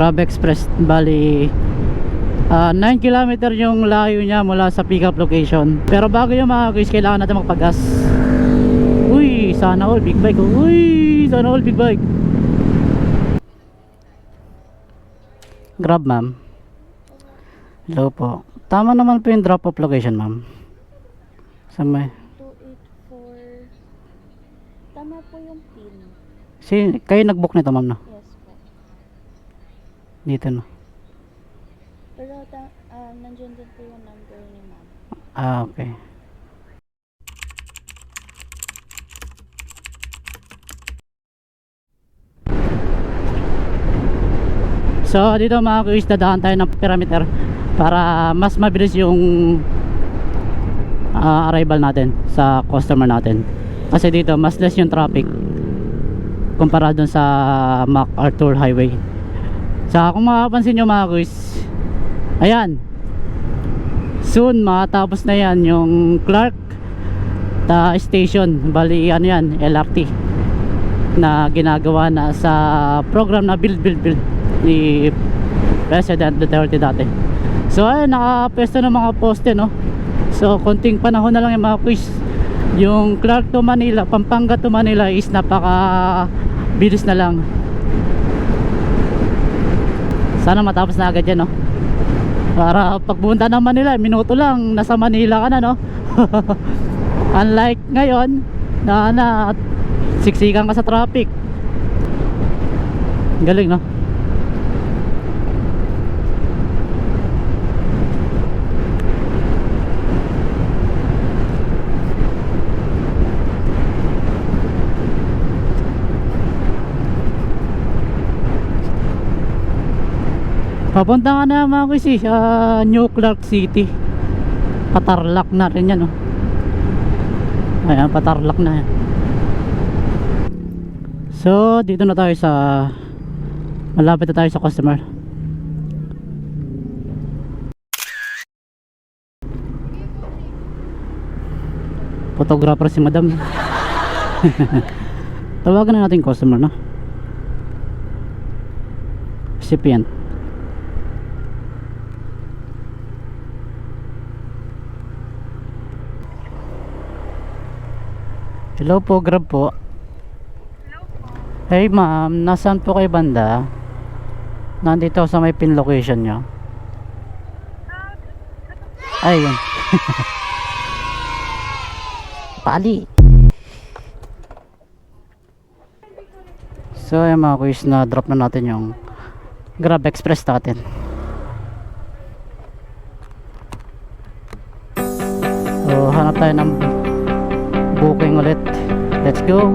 Grab Express, bali 9 kilometer yung layo niya mula sa pick up location. Pero bago yung mga guys, kailangan natin magpagas. Uy, sana all big bike. Uy, sana all big bike. Grab ma'am. Hello po. Tama naman po yung drop off location ma'am. Sa may 284. Tama po yung pin. kayo nag-book nito ma'am no? Yes po. Dito no. Pero nandiyan din po yung number ni ma'am. Ah, okay. So dito mga kuis, dadaan tayo ng perimeter para mas mabilis yung arrival natin sa customer natin. Kasi dito mas less yung traffic kumpara dun sa MacArthur Highway. So kung makapansin nyo mga kuis, ayan, soon matapos na yan yung Clark station. Bali ano yan, LRT na ginagawa na sa program na build ni President Duterte dati. So ayun, nakapesto ng mga poste no. So konting panahon na lang yung mga quiz. Yung Clark to Manila, Pampanga to Manila is napaka bilis na lang. Sana matapos na agad yan no. Para pagpunta ng Manila, minuto lang nasa Manila ka na no. Unlike ngayon na siksikan ka sa traffic. Galing no. Papunta ka na mga kuis New Clark City. Patarlak na rin yan no. Ayan, patarlak na yan. So dito na tayo sa, malapit na tayo sa customer. Photographer si madam. Tawagan na natin customer no. Recipient. Hello po, Grab po. Hello po. Hey ma'am, nasaan po kayo banda? Nandito sa may pin location nyo. Ayun. Pali. So yung mga kuis, na drop na natin yung Grab Express natin. So hanap tayo ng booking ulit. Let's go.